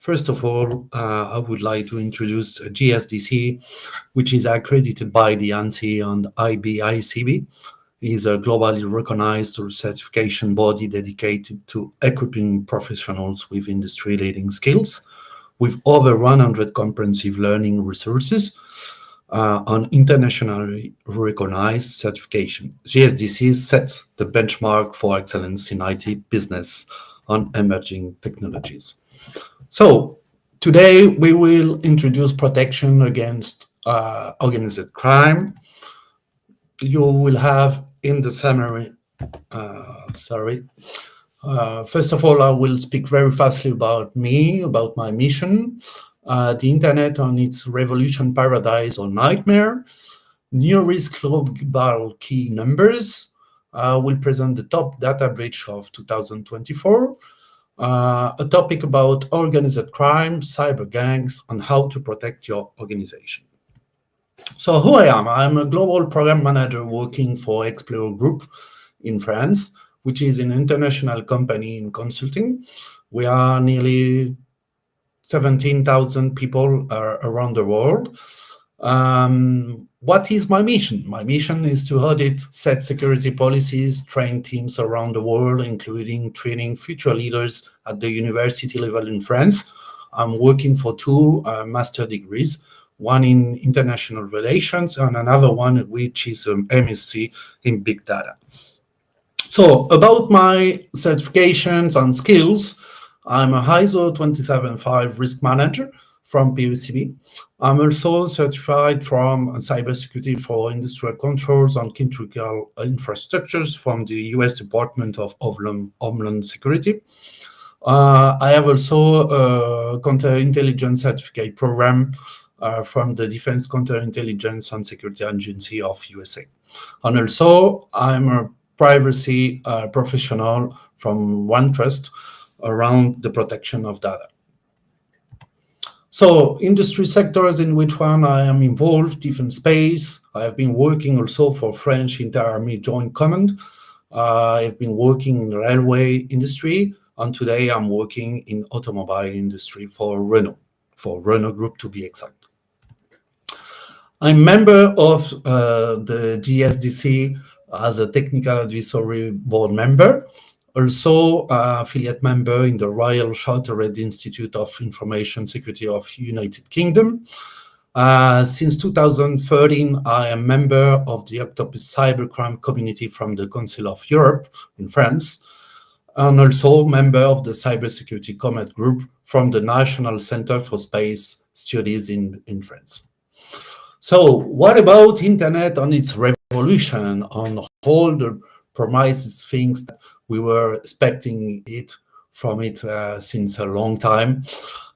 First of all, I would like to introduce GSDC, which is accredited by the ANSI and IBICB. It is a globally recognized certification body dedicated to equipping professionals with industry-leading skills, with over 100 comprehensive learning resources on internationally recognized certification. GSDC sets the benchmark for excellence in IT business on emerging technologies. So today we will introduce protection against organized crime. You will have in the summary, first of all, I will speak very fastly about me, about my mission, the internet on its revolution, paradise or nightmare, new risk global key numbers. I will present the top data breach of 2024, a topic about organized crime, cyber gangs, and how to protect your organization. So who I am? I'm a global program manager working for Expleo Group in France, which is an international company in consulting. We are nearly 17,000 people around the world. What is my mission? My mission is to audit, set security policies, train teams around the world, including training future leaders at the university level in France. I'm working for two master degrees, one in international relations and another one which is an MSc in big data. So about my certifications and skills, I'm a ISO 275 risk manager from PwC. I'm also certified from cybersecurity for industrial controls and critical infrastructures from the US Department of Homeland Security. I have also a counterintelligence certificate program from the Defense Counterintelligence and Security Agency of USA. And also, I'm a privacy professional from OneTrust around the protection of data. So industry sectors in which one I am involved, defense space. I have been working also for French Inter-Army Joint Command. I've been working in the railway industry, and today I'm working in automobile industry for Renault Group to be exact. I'm member of the GSDC as a technical advisory board member, also affiliate member in the Royal Chartered Institute of Information Security of United Kingdom. Since 2013, I am member of the Octopus Cybercrime community from the Council of Europe in France, and also member of the Cybersecurity Comet Group from the National Center for Space Studies in France. So what about internet and its revolution on all the promises things that we were expecting from it since a long time?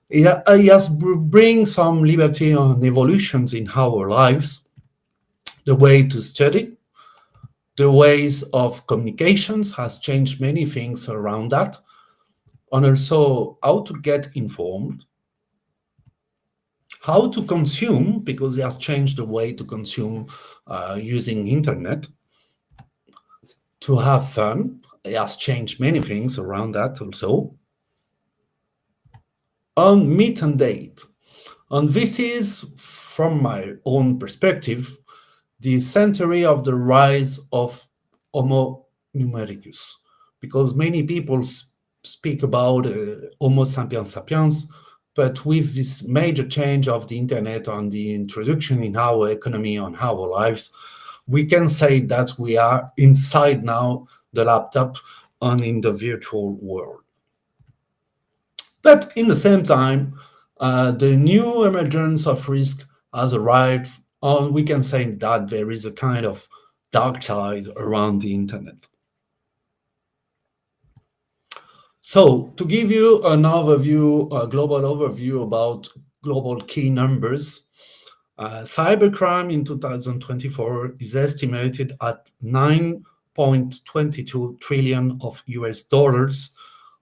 It has bring some liberty and evolutions in our lives, the way to study, the ways of communications has changed many things around that, and also how to get informed, how to consume, because it has changed the way to consume using internet, to have fun. It has changed many things around that also. On meet and date. And this is, from my own perspective, the century of the rise of Homo numericus, because many people speak about Homo sapiens sapiens, but with this major change of the internet and the introduction in our economy and our lives, we can say that we are inside now the laptop and in the virtual world. But in the same time, the new emergence of risk has arrived, and we can say that there is a kind of dark side around the internet. So to give you an overview, a global overview about global key numbers, cybercrime in 2024 is estimated at 9.22 trillion of US dollars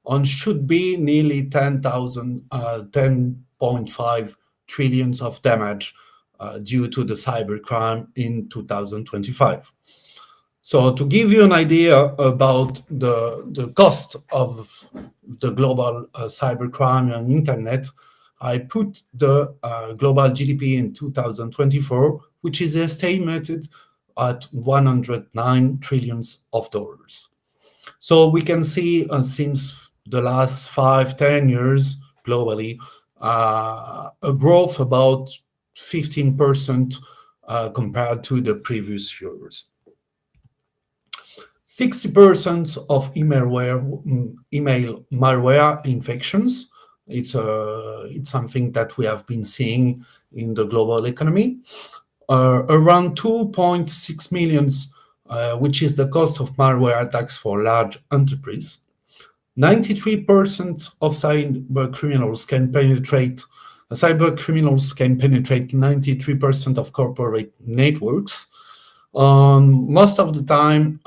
and should be nearly 10.5 trillions of damage due to the cybercrime in 2025. So to give you an idea about the cost of the global cybercrime and internet, I put the global GDP in 2024, which is estimated at 109 trillions of dollars. So we can see since the last 5-10 years globally, a growth about 15% compared to the previous years. 60% of email malware infections. It's something that we have been seeing in the global economy. Around 2.6 millions, which is the cost of malware attacks for large enterprise. 93% of cyber criminals can penetrate 93% of corporate networks. Most of the time,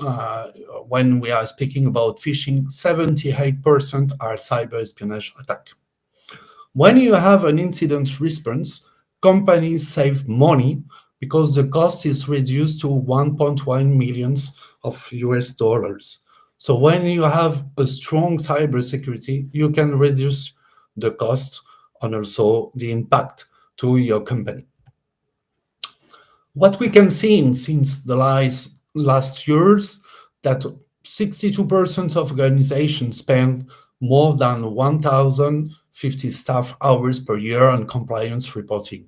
when we are speaking about phishing, 78% are cyber espionage attack. When you have an incident response, companies save money because the cost is reduced to 1.1 million of US dollars. So when you have a strong cybersecurity, you can reduce the cost and also the impact to your company. What we can see since the last years, that 62% of organizations spend more than 1,050 staff hours per year on compliance reporting.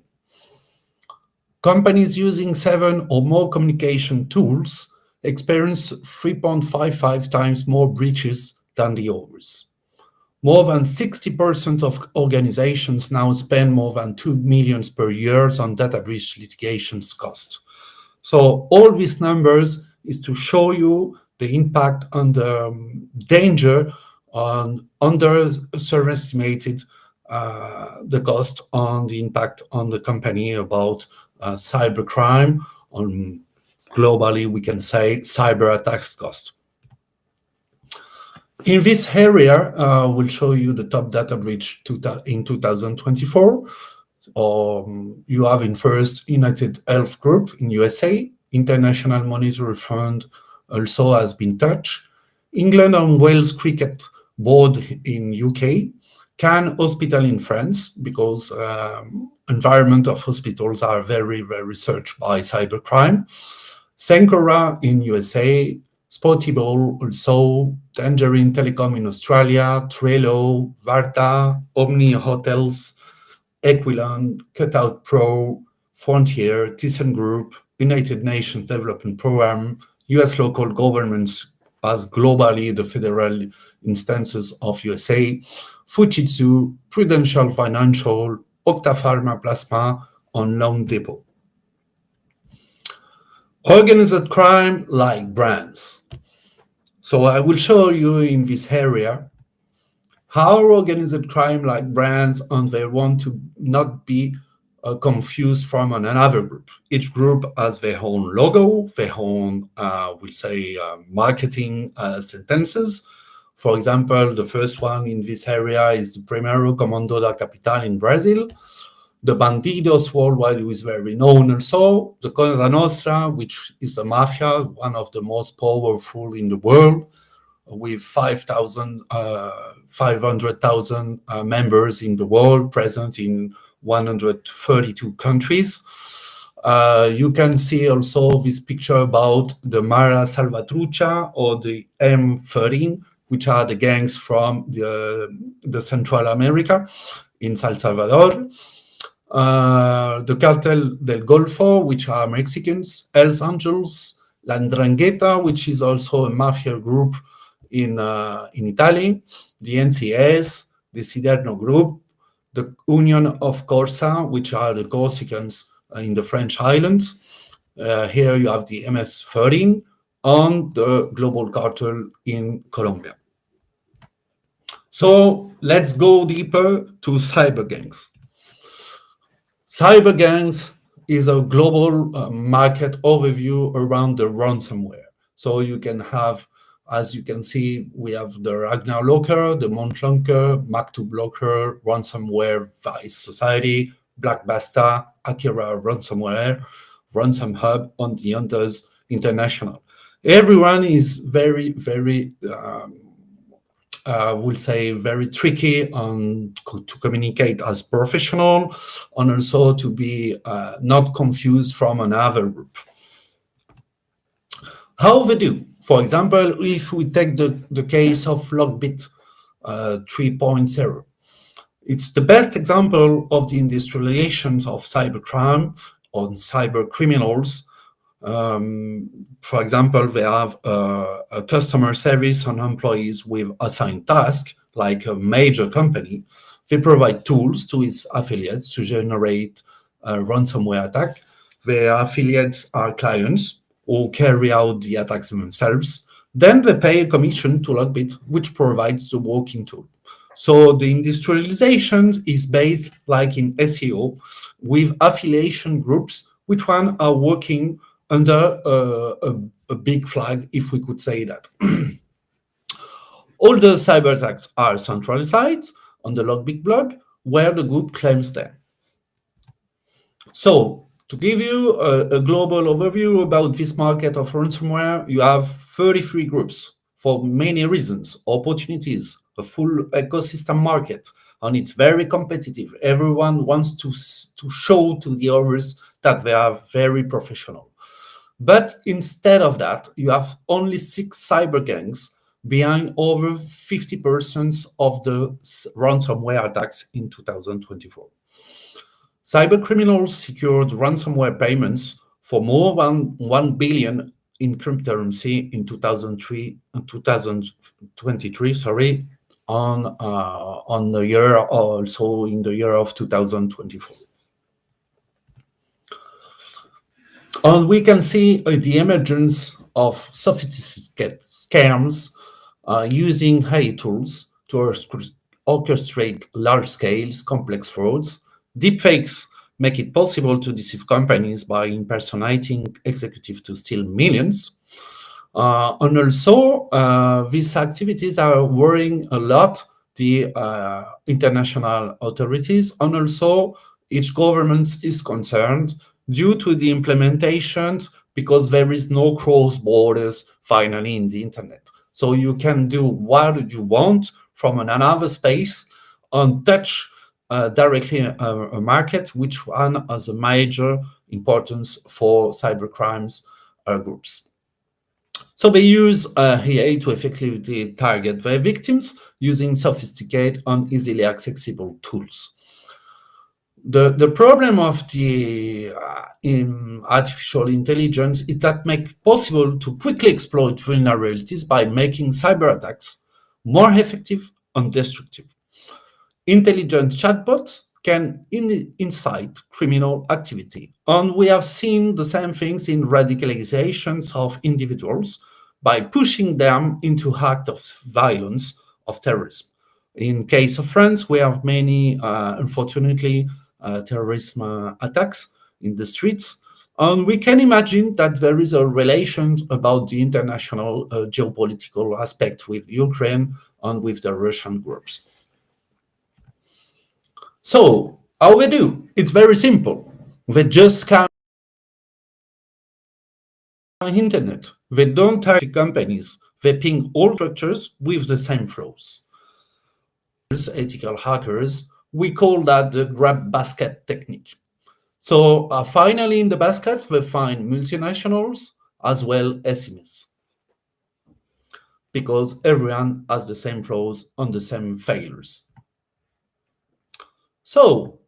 Companies using 7 or more communication tools experience 3.55 times more breaches than the others. More than 60% of organizations now spend more than 2 million per year on data breach litigations cost. So all these numbers is to show you the impact on the danger on underestimated the cost on the impact on the company about cybercrime. On globally, we can say cyber attacks cost. In this area, we'll show you the top data breach in 2024. You have in first United Health Group in USA, International Monetary Fund also has been touched, England and Wales Cricket Board in UK, Cannes Hospital in France, because environment of hospitals are very, very searched by cybercrime, Sencora in USA, Spotable also, Tangerine Telecom in Australia, Trello, Varta, Omni Hotels, Equilon, Cutout Pro, Frontier, Thyssen Group, United Nations Development Program, US local governments as globally the federal instances of USA, Fujitsu, Prudential Financial, Octapharma Plasma, and Loan Depot. Organized crime like brands. So I will show you in this area how organized crime like brands, and they want to not be confused from another group. Each group has their own logo, their own, we'll say, marketing sentences. For example, the first one in this area is the Primeiro Comando da Capital in Brazil. The Bandidos worldwide, who is very known also. The Cosa Nostra, which is the mafia, one of the most powerful in the world, with 500,000 members in the world, present in 132 countries. You can see also this picture about the Mara Salvatrucha or the M13, which are the gangs from the Central America in San Salvador. The Cartel del Golfo, which are Mexicans, Hells Angels, La Ndrangheta, which is also a mafia group in Italy, the NCS, the Siderno Group, the Union of Corsa, which are the Corsicans in the French islands. Here you have the MS-13 and the Global Cartel in Colombia. So let's go deeper to cyber gangs. Cyber gangs is a global market overview around the ransomware. So you can have, as you can see, we have the Ragnar Locker, the Montlunker, Maktub Locker, Ransomware Vice Society, Black Basta, Akira Ransomware, Ransom Hub, and the Hunters International. Everyone is very, very, we'll say, very tricky to communicate as professional, and also to be not confused from another group. How they do? For example, if we take the case of Logbit 3.0, it's the best example of the industrializations of cybercrime on cyber criminals. For example, they have a customer service and employees with assigned tasks, like a major company. They provide tools to its affiliates to generate a ransomware attack. Their affiliates are clients who carry out the attacks themselves. Then they pay a commission to Logbit, which provides the working tool. So the industrialization is based, like in SEO, with affiliation groups, which one are working under a big flag, if we could say that. All the cyber attacks are centralized on the Logbit blog, where the group claims them. So, to give you a global overview about this market of ransomware, you have 33 groups for many reasons, opportunities, a full ecosystem market, and it's very competitive. Everyone wants to show to the others that they are very professional. But instead of that, you have only 6 cyber gangs behind over 50% of the ransomware attacks in 2024. Cybercriminals secured ransomware payments for more than 1 billion in cryptocurrency in 2023, on the year, also in the year of 2024. And we can see the emergence of sophisticated scams using AI tools to orchestrate large-scale, complex frauds. Deepfakes make it possible to deceive companies by impersonating executives to steal millions. And also, these activities are worrying a lot the international authorities, and also each government is concerned due to the implementation, because there is no cross borders finally in the internet. So you can do what you want from another space and touch directly a market, which one has a major importance for cybercrimes groups. So they use AI to effectively target their victims using sophisticated and easily accessible tools. The problem of the artificial intelligence is that make it possible to quickly exploit vulnerabilities by making cyber attacks more effective and destructive. Intelligent chatbots can incite criminal activity, and we have seen the same things in radicalizations of individuals by pushing them into acts of violence, of terrorism. In case of France, we have many, unfortunately, terrorism attacks in the streets, and we can imagine that there is a relation about the international geopolitical aspect with Ukraine and with the Russian groups. So, how they do? It's very simple. They just scan the internet. They don't target companies. They ping all structures with the same flows. Ethical hackers, we call that the grab basket technique. So finally in the basket, they find multinationals as well SMEs, because everyone has the same flows and the same failures. So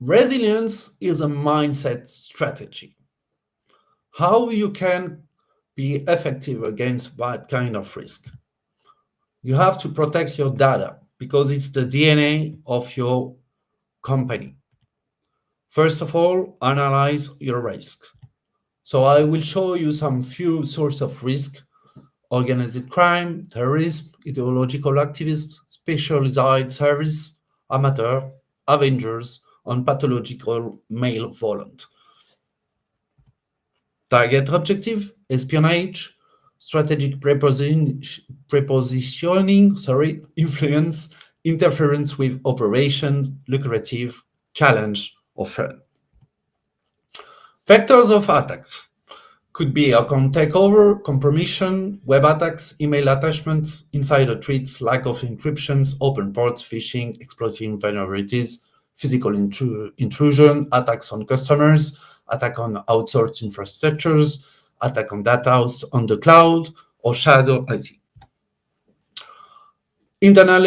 resilience is a mindset strategy. How you can be effective against that kind of risk? You have to protect your data because it's the DNA of your company. First of all, analyze your risk. So I will show you some few sources of risk: organized crime, terrorism, ideological activists, specialized service, amateur, avengers, and pathological malevolent. Target objective: espionage, strategic prepositioning, influence, interference with operations, lucrative, challenge, or threat. Vectors of attacks. Could be account takeover, compromission, web attacks, email attachments, insider threats, lack of encryptions, open ports, phishing, exploiting vulnerabilities, physical intrusion, attacks on customers, attack on outsourced infrastructures, attack on data housed on the cloud, or shadow IT. Internal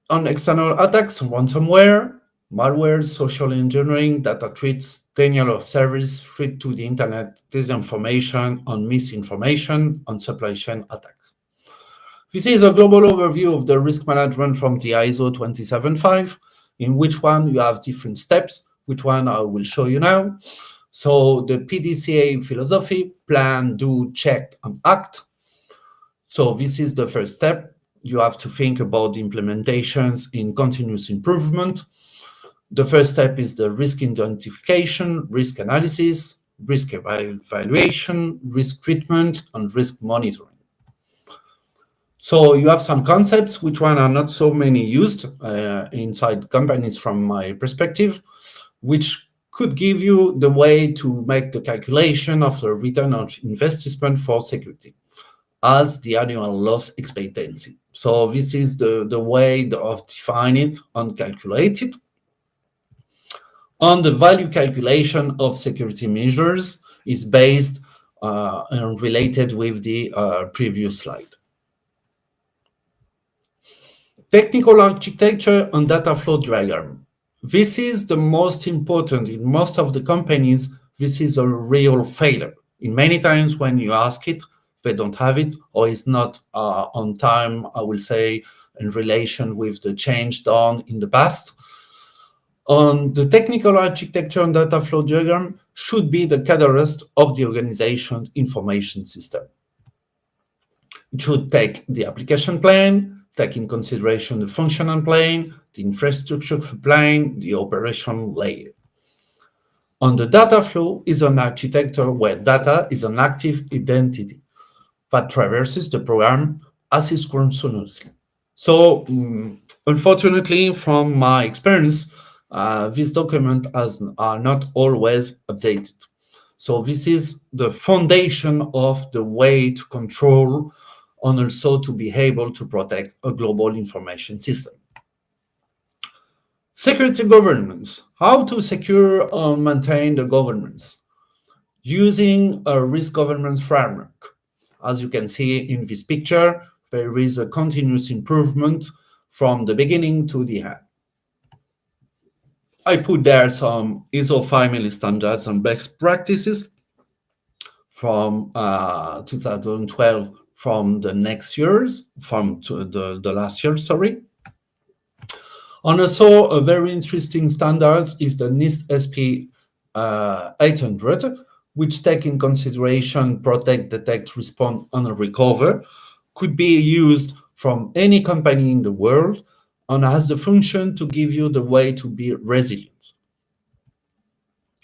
and external attacks, ransomware, malware, social engineering, data threats, denial of service, threat to the internet, disinformation, and misinformation, and supply chain attacks. This is a global overview of the risk management from the ISO 275, in which one you have different steps, which one I will show you now. So the PDCA philosophy, plan, do, check, and act. So this is the first step. You have to think about the implementations in continuous improvement. The first step is the risk identification, risk analysis, risk evaluation, risk treatment, and risk monitoring. So you have some concepts which one are not so many used inside companies from my perspective, which could give you the way to make the calculation of the return on investment for security as the annual loss expectancy. So this is the way of define it and calculate it. On the value calculation of security measures is based and related with the previous slide. Technical architecture and data flow diagram. This is the most important in most of the companies. This is a real failure. In many times when you ask it, they don't have it, or it's not on time, I will say, in relation with the change done in the past. The technical architecture and data flow diagram should be the catalyst of the organization's information system. It should take the application plane, take in consideration the functional plane, the infrastructure plane, the operational layer. On the data flow is an architecture where data is an active identity that traverses the program asynchronously. So, unfortunately, from my experience, these documents are not always updated. So this is the foundation of the way to control and also to be able to protect a global information system. Security governance. How to secure and maintain the governance using a risk governance framework. As you can see in this picture, there is a continuous improvement from the beginning to the end. I put there some ISO family standards and best practices from 2012 from the next years, from the last year, sorry. And also a very interesting standard is the NIST SP 800, which take in consideration protect, detect, respond, and recover, could be used from any company in the world and has the function to give you the way to be resilient.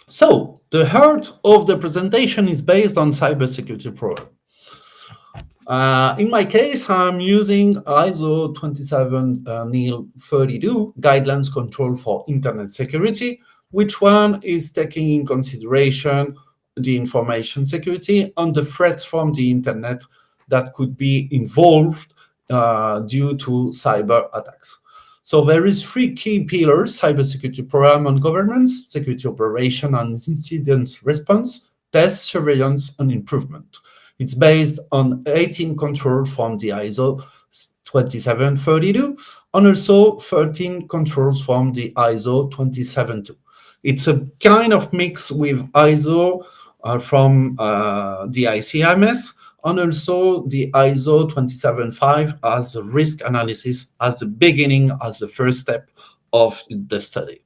So the heart of the presentation is based on cybersecurity program. In my case, I'm using ISO 27032 guidelines control for internet security, which one is taking in consideration the information security and the threats from the internet that could be involved due to cyber attacks. So there is three key pillars: cybersecurity program and governance, security operation and incident response, test, surveillance, and improvement. It's based on 18 controls from the ISO 27032 and also 13 controls from the ISO 27002. It's a kind of mix with ISO from the ICMS and also the ISO 275 as a risk analysis as the beginning, as the first step of the study.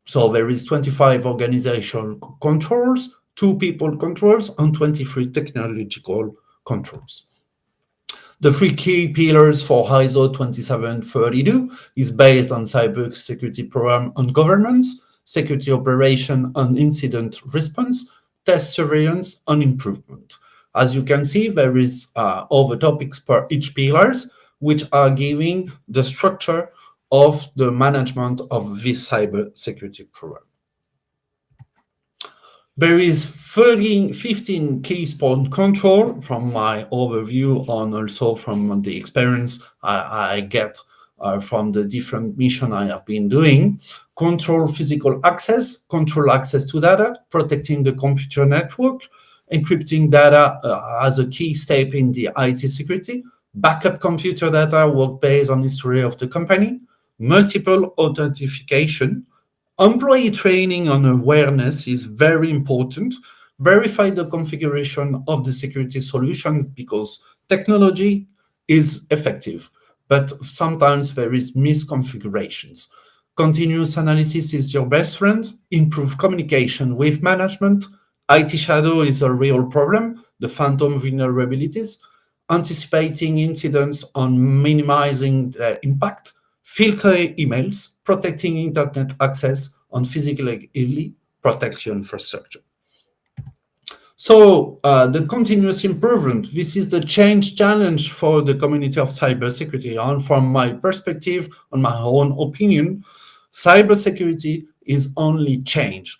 So there is 25 organizational controls, 2 people controls, and 23 technological controls. The 3 key pillars for ISO 27032 is based on cybersecurity program and governance, security operation and incident response, test, surveillance, and improvement. As you can see, there is other topics per each pillars, which are giving the structure of the management of this cybersecurity program. There is 15 keys point control from my overview and also from the experience I get from the different mission I have been doing. Control physical access, control access to data, protecting the computer network, encrypting data as a key step in the IT security, backup computer data, work based on history of the company, multiple authentication. Employee training and awareness is very important. Verify the configuration of the security solution because technology is effective, but sometimes there is misconfigurations. Continuous analysis is your best friend. Improve communication with management. IT shadow is a real problem, the phantom vulnerabilities. Anticipating incidents and minimizing the impact. Filter emails, protecting internet access, and physically protect your infrastructure. So the continuous improvement, this is the change challenge for the community of cybersecurity. And from my perspective, on my own opinion, cybersecurity is only change.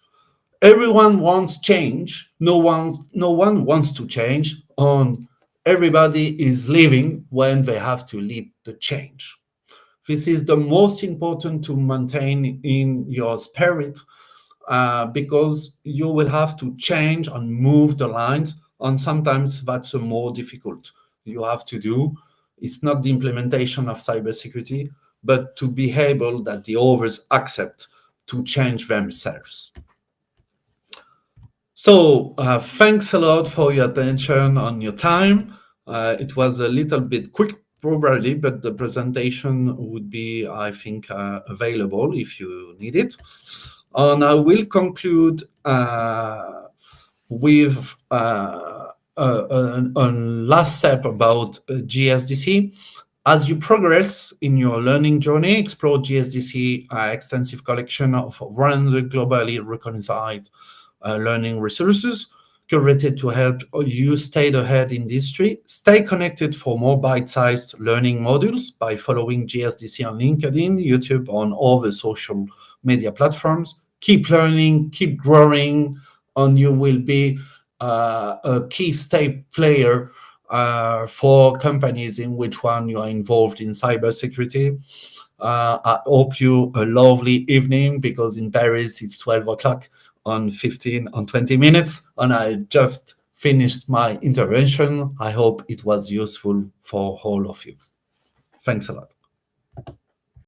Everyone wants change. No one wants to change, and everybody is leaving when they have to lead the change. This is the most important to maintain in your spirit because you will have to change and move the lines, and sometimes that's more difficult you have to do. It's not the implementation of cybersecurity, but to be able that the others accept to change themselves. So thanks a lot for your attention and your time. It was a little bit quick probably, but the presentation would be, I think, available if you need it. And I will conclude with a last step about GSDC. As you progress in your learning journey, explore GSDC extensive collection of 100 globally recognized learning resources curated to help you stay ahead in the industry. Stay connected for more bite-sized learning modules by following GSDC on LinkedIn, YouTube, on all the social media platforms. Keep learning, keep growing, and you will be a key step player for companies in which one you are involved in cybersecurity. I hope you a lovely evening because in Paris it's 12 o'clock on 20 minutes, and I just finished my intervention. I hope it was useful for all of you. Thanks a lot.